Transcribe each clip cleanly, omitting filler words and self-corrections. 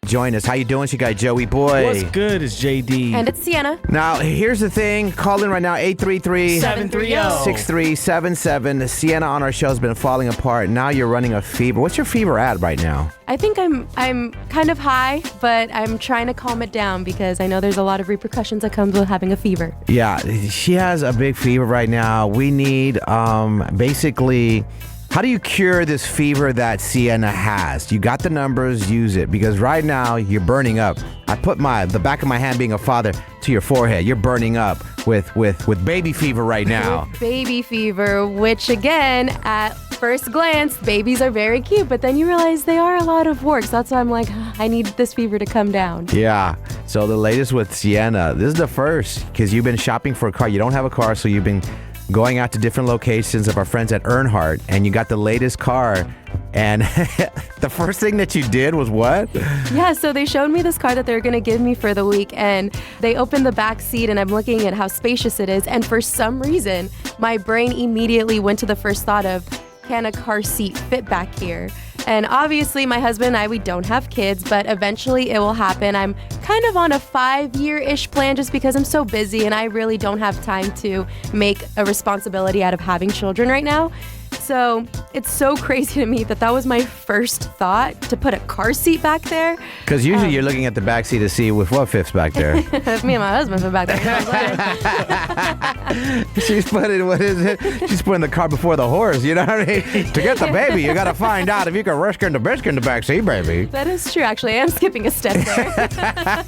Join us. How you doing? You got Joey Boy. What's good is JD. And it's Sienna. Now, here's the thing. Call in right now, 833-730-6377. Sienna on our show has been falling apart. Now you're running a fever. What's your fever at right now? I think I'm kind of high, but I'm trying to calm it down because I know there's a lot of repercussions that comes with having a fever. Yeah, she has a big fever right now. We need, basically... How do you cure this fever that Sienna has? You got the numbers, use it. Because right now, you're burning up. I put the back of my hand, being a father, to your forehead. You're burning up with baby fever right now. Baby fever, which again, at first glance, babies are very cute. But then you realize they are a lot of work. So that's why I'm like, I need this fever to come down. Yeah. So the latest with Sienna, this is the first. Because you've been shopping for a car. You don't have a car, so you've been going out to different locations of our friends at Earnhardt, and you got the latest car, and the first thing that you did was what? Yeah, so they showed me this car that they were going to give me for the week, and they opened the back seat, and I'm looking at how spacious it is, and for some reason, my brain immediately went to the first thought of, can a car seat fit back here? And obviously, my husband and I, we don't have kids, but eventually it will happen. I'm kind of on a 5-year-ish plan just because I'm so busy and I really don't have time to make a responsibility out of having children right now. So it's so crazy to me that was my first thought, to put a car seat back there. Because usually you're looking at the back seat to see with what fits back there. Me and my husband fit back there. She's putting, what is it? She's putting the car before the horse, you know what I mean? To get the baby, you got to find out if you can rescue the biscuit in the back seat, baby. That is true, actually. I am skipping a step there.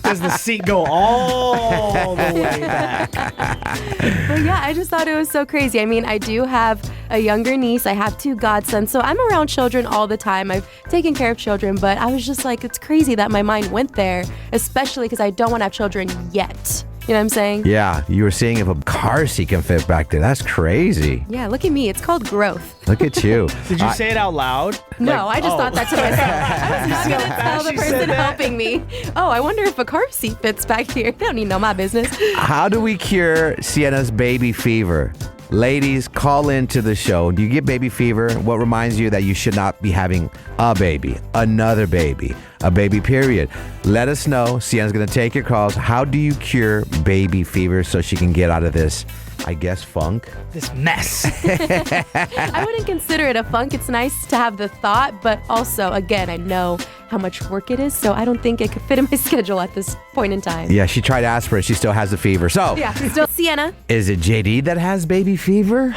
Does the seat go all the way back? But yeah, I just thought it was so crazy. I mean, I do have a younger niece. I have 2 godsons, so I'm around children all the time. I've taken care of children, but I was just like, it's crazy that my mind went there, especially because I don't want to have children yet. You know what I'm saying? Yeah, you were seeing if a car seat can fit back there. That's crazy. Yeah, look at me. It's called growth. Look at you. Did you say it out loud? No, I just thought that to myself. I was not going to tell the She said person that. helping me, oh, I wonder if a car seat fits back here. They don't need to know my business. How do we cure Sienna's baby fever? Ladies, call into the show. Do you get baby fever? What reminds you that you should not be having a baby, another baby, a baby period? Let us know. Sienna's going to take your calls. How do you cure baby fever so she can get out of this, I guess, funk? This mess. I wouldn't consider it a funk. It's nice to have the thought, but also, again, I know how much work it is, so I don't think it could fit in my schedule at this point in time. Yeah, she tried aspirin. She still has the fever. So, Yeah, still Sienna. is it JD that has baby fever?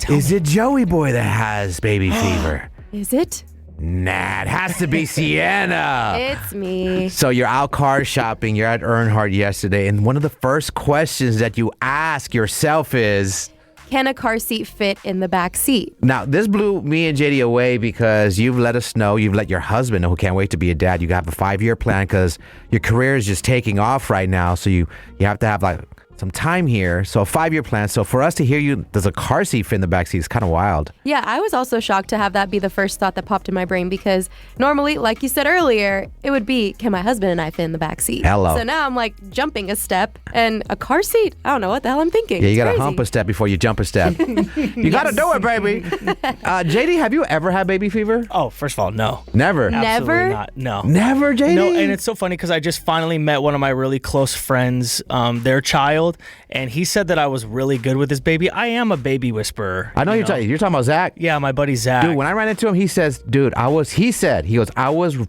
Is it Joey Boy that has baby fever? Is it? Nah, it has to be Sienna. It's me. So you're out car shopping. You're at Earnhardt yesterday, and one of the first questions that you ask yourself is, Can a car seat fit in the back seat? now, this blew me and JD away because you've let us know, you've let your husband know, who can't wait to be a dad. You have a 5-year plan because your career is just taking off right now. So you have to have like some time here. So a 5-year plan. So for us to hear you, does a car seat fit in the back seat is kind of wild. Yeah, I was also shocked to have that be the first thought that popped in my brain because normally, like you said earlier, it would be, can my husband and I fit in the back seat? Hello. So now I'm like jumping a step and a car seat? I don't know what the hell I'm thinking. Yeah, you got to It's hump a crazy. step before you jump a step. You got to do it, baby. JD, have you ever had baby fever? Oh, first of all, no. Never. Absolutely Never? not. No. Never, JD? No, and it's so funny because I just finally met one of my really close friends, their child, and he said that I was really good with his baby. I am a baby whisperer. I know you're talking about Zach. Yeah, my buddy Zach. Dude, when I ran into him, he says, dude, I was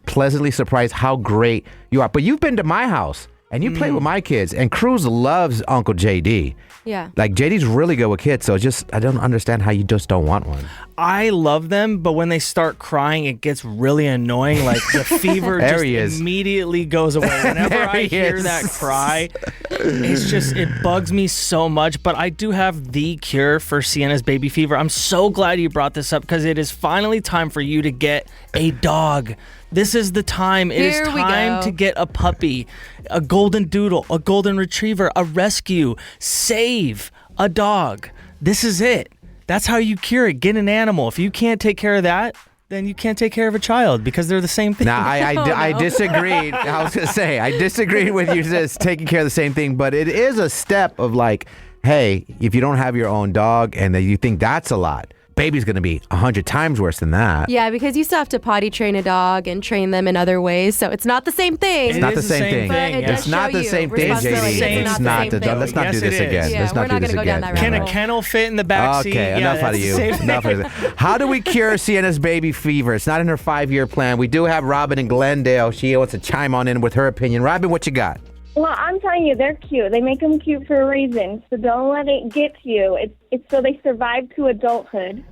pleasantly surprised how great you are. But you've been to my house and you play with my kids, and Cruz loves Uncle JD. Yeah. Like, JD's really good with kids, so I don't understand how you just don't want one. I love them, but when they start crying, it gets really annoying. Like the fever There just he is. immediately goes away. Whenever There I he hear is. that cry, it bugs me so much. But I do have the cure for Sienna's baby fever. I'm so glad you brought this up because it is finally time for you to get a dog. This is the time. It is Here we time go. to get a puppy, a golden doodle, a golden retriever, a rescue. Save a dog. This is it. That's how you cure it. Get an animal. If you can't take care of that, then you can't take care of a child because they're the same thing. Now, I disagreed. I was going to say, I disagreed with you just taking care of the same thing, but it is a step of like, hey, if you don't have your own dog and that you think that's a lot, Baby's going to be 100 times worse than that. Yeah, because you still have to potty train a dog and train them in other ways, so it's not the same thing. It's not the same thing. But it does It's not show the you same thing, responsibility. JD. It's It's not not. the same thing. Let's not do Yes, this it is. again. Yeah, Let's we're not do not this gonna go down again. that Can rabbit a hole. kennel fit in the back seat? Okay, enough out of you. Enough of it. How do we cure Sienna's baby fever? It's not in her 5-year plan. We do have Robin in Glendale. She wants to chime on in with her opinion. Robin, what you got? Well, I'm telling you, they're cute. They make them cute for a reason. So don't let it get to you. It's so they survive to adulthood.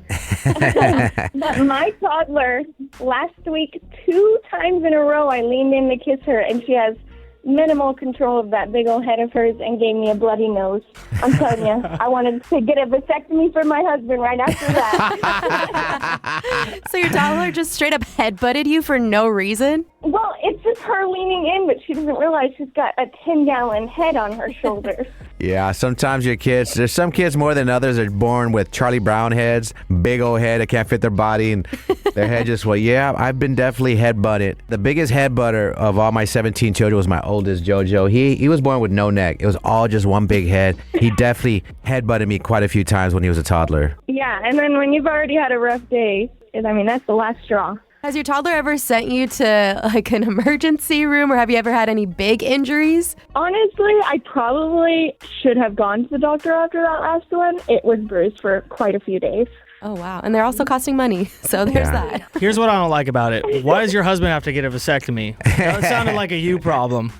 But my toddler, last week, 2 times in a row, I leaned in to kiss her, and she has minimal control of that big old head of hers and gave me a bloody nose. I'm telling you, I wanted to get a vasectomy for my husband right after that. So your toddler just straight up headbutted you for no reason? Well, it's just her leaning in, but she doesn't realize she's got a 10-gallon head on her shoulders. Yeah, sometimes your kids, there's some kids more than others are born with Charlie Brown heads, big old head that can't fit their body, and their head just, well, yeah, I've been definitely head-butted. The biggest head-butter of all my 17 children was my oldest, JoJo. He was born with no neck. It was all just one big head. He definitely head-butted me quite a few times when he was a toddler. Yeah, and then when you've already had a rough day, I mean, that's the last straw. Has your toddler ever sent you to like an emergency room, or have you ever had any big injuries? Honestly, I probably should have gone to the doctor after that last one. It was bruised for quite a few days. Oh, wow. And they're also costing money, so there's Yeah. that. Here's what I don't like about it. Why does your husband have to get a vasectomy? That sounded like a you problem.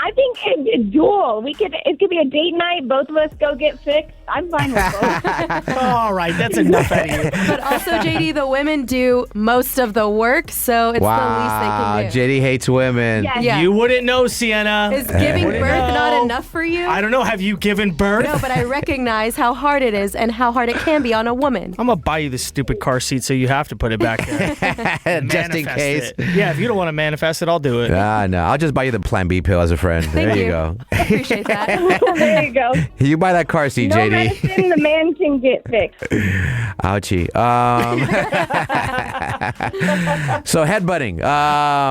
I think it's dual. It could be a date night. Both of us go get fixed. I'm fine with both. All right, that's enough out of you. But also, JD, the women do most of the work, so it's the least they can do. JD hates women. Yes. Yeah. You wouldn't know, Sienna. Is giving Wouldn't birth not know. enough for you? I don't know. Have you given birth? No, but I recognize how hard it is and how hard it can be on a woman. I'm going to buy you this stupid car seat so you have to put it back there. Just in Manifest case. it. Yeah, if you don't want to manifest it, I'll do it. No, I'll just buy you the Plan B pill as a friend. There you go. Appreciate that. There you go. You buy that car seat, No JD. medicine, the man can get fixed. Ouchie. So headbutting.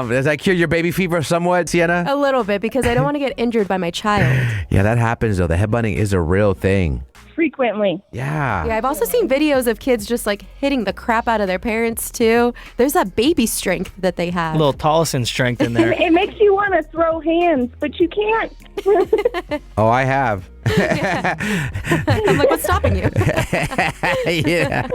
Does that cure your baby fever somewhat, Sienna? A little bit, because I don't want to get injured by my child. Yeah, that happens though. The headbutting is a real thing. Frequently. Yeah. Yeah, I've also seen videos of kids just like hitting the crap out of their parents too. There's that baby strength that they have. A little Tollison strength in there. It makes you want to throw hands, but you can't. Oh, I have. I'm like, what's stopping you? Yeah.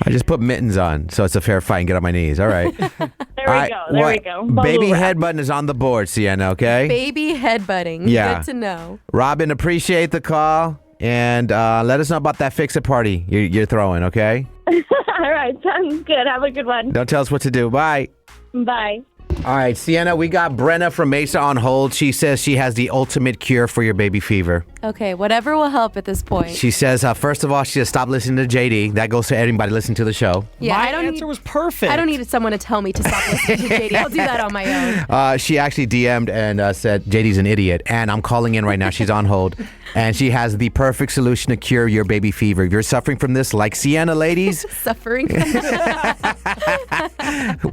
I just put mittens on, so it's a fair fight and get on my knees. All right. There All we right, go. There we go. Bubble Baby wrap. headbutting is on the board, Sienna, okay? Baby headbutting. Yeah. Good to know. Robin, appreciate the call. And let us know about that fix-it party you're throwing, okay? All right. Sounds good. Have a good one. Don't tell us what to do. Bye. Bye. All right, Sienna, we got Brenna from Mesa on hold. She says she has the ultimate cure for your baby fever. Okay, whatever will help at this point. She says, first of all, she says stop listening to JD. That goes to anybody listening to the show. Yeah, My I don't answer need, was perfect. I don't need someone to tell me to stop listening to JD. I'll do that on my own. She actually DM'd and said JD's an idiot. And I'm calling in right now. She's on hold. And she has the perfect solution to cure your baby fever. If you're suffering from this, like Sienna, ladies, Suffering.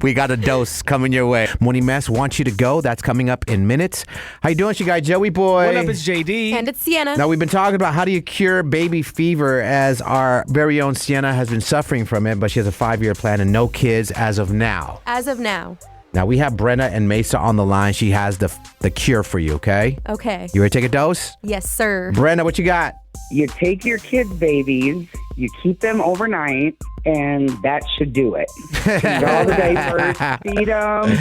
we got a dose coming your way. Money Mess wants you to go. That's coming up in minutes. How you doing, you guy Joey boy? What up, it's JD. And it's Sienna. Now, we've been talking about how do you cure baby fever, as our very own Sienna has been suffering from it, but she has a 5-year plan and no kids as of now. As of now. Now, we have Brenna and Mesa on the line. She has the cure for you, okay? Okay. You ready to take a dose? Yes, sir. Brenna, what you got? You take your kids' babies, you keep them overnight, and that should do it. Change all the diapers, feed them,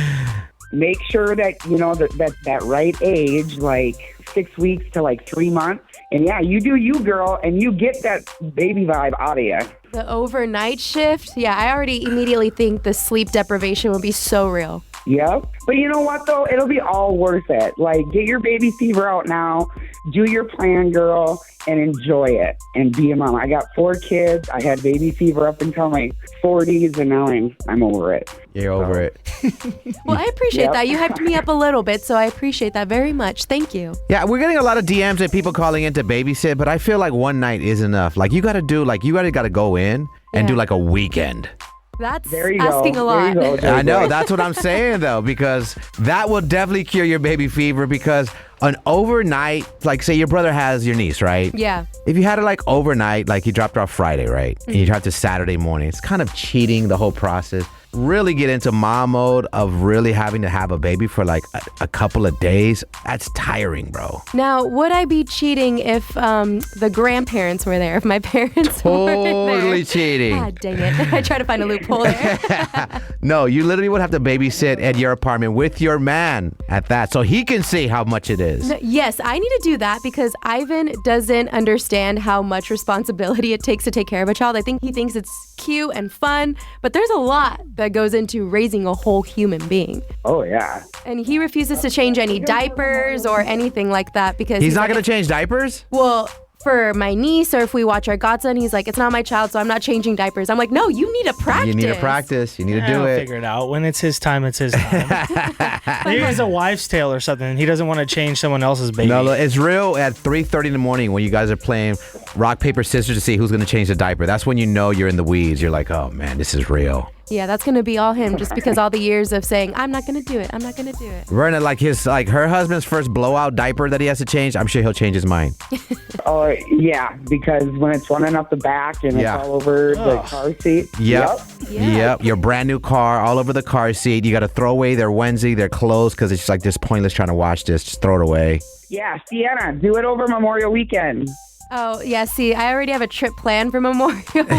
make sure that, you know, that right age, like 6 weeks to like 3 months. And yeah, you do you, girl, and you get that baby vibe out of you. The overnight shift. Yeah, I already immediately think the sleep deprivation would be so real. Yep. But you know what, though? It'll be all worth it. Like, get your baby fever out now. Do your plan, girl, and enjoy it. And be a mom. I got 4 kids. I had baby fever up until my 40s, and now I'm over it. You're over it. Well, I appreciate Yep. that. You hyped me up a little bit, so I appreciate that very much. Thank you. Yeah, we're getting a lot of DMs and people calling in to babysit, but I feel like one night is enough. Like, you got to go in and Yeah. do like a weekend. That's There you asking go. a lot. There you go. I know. That's what I'm saying, though, because that will definitely cure your baby fever because an overnight, like say your brother has your niece, right? Yeah. If you had it like overnight, like you dropped her off Friday, right? And you dropped to Saturday morning, it's kind of cheating the whole process. Really get into mom mode of really having to have a baby for like a couple of days. That's tiring, bro. Now, would I be cheating if the grandparents were there? If my parents were there? Totally cheating. God dang it. I try to find a loophole there. No, you literally would have to babysit at your apartment with your man at that so he can see how much it is. Yes, I need to do that because Ivan doesn't understand how much responsibility it takes to take care of a child. I think he thinks it's cute and fun, but there's a lot that goes into raising a whole human being. Oh, yeah. And he refuses to change any diapers or anything like that because He's not like, going to change diapers? well, for my niece or if we watch our godson, he's like, it's not my child, so I'm not changing diapers. I'm like, no, you need to practice. You need to practice. You need to do He'll it. figure it out. When it's his time, it's his time. Maybe it's a wives' tale or something. He doesn't want to change someone else's baby. No, look, it's real at 3:30 in the morning when you guys are playing rock, paper, scissors to see who's going to change the diaper. That's when you know you're in the weeds. You're like, oh, man, this is real. Yeah, that's going to be all him just because all the years of saying, I'm not going to do it. I'm not going to do it. Verna, like her husband's first blowout diaper that he has to change, I'm sure he'll change his mind. Oh, yeah, because when it's running up the back and Yeah. it's all over the car seat. Yep. Yeah. Yep. Your brand new car all over the car seat. You got to throw away their onesie, their clothes, because it's just like this pointless trying to watch this. Just throw it away. Yeah, Sienna, do it over Memorial Weekend. Oh, yeah, see, I already have a trip planned for Memorial Weekend,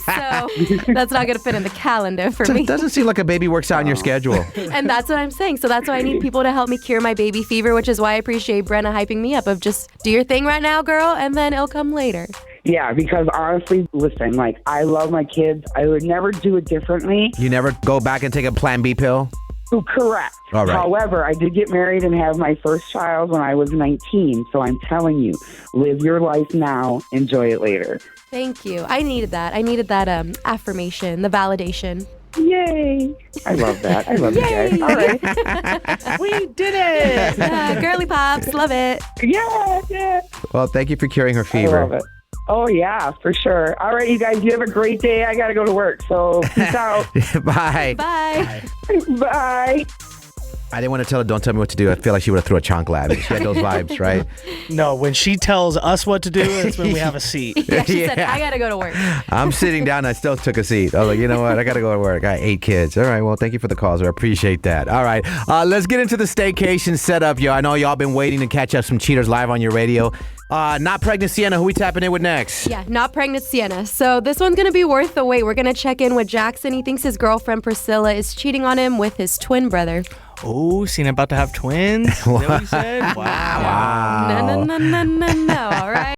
so that's not going to fit in the calendar for me. It doesn't seem like a baby works out in your schedule. And that's what I'm saying. So that's why I need people to help me cure my baby fever, which is why I appreciate Brenna hyping me up of just do your thing right now, girl, and then it'll come later. Yeah, because honestly, listen, like, I love my kids. I would never do it differently. You never go back and take a Plan B pill? Oh, correct. All right. However, I did get married and have my first child when I was 19. So I'm telling you, live your life now, enjoy it later. Thank you. I needed that. I needed that affirmation, the validation. Yay. I love that. I love you guys. All right. We did it! Girly pops, love it. Yeah, yeah. Well, thank you for curing her I fever. love it. Oh, yeah, for sure. All right, you guys, you have a great day. I got to go to work, so peace out. Bye. Bye. Bye. I didn't want to tell her, don't tell me what to do. I feel like she would have threw a chancla at me. She had those vibes, right? No, when she tells us what to do, that's when we have a seat. Yeah, she said, Yeah. I got to go to work. I'm sitting down. I still took a seat. I was like, you know what? I got to go to work. I got 8 kids. All right. Well, thank you for the calls. I appreciate that. All right. Let's get into the staycation setup, yo. I know y'all been waiting to catch up some cheaters live on your radio. Not pregnant Sienna. Who we tapping in with next? Yeah, not pregnant Sienna. So this one's going to be worth the wait. We're going to check in with Jackson. He thinks his girlfriend Priscilla is cheating on him with his twin brother. Oh, seen about to have twins? Is that what you said? Wow. Wow. No. All right.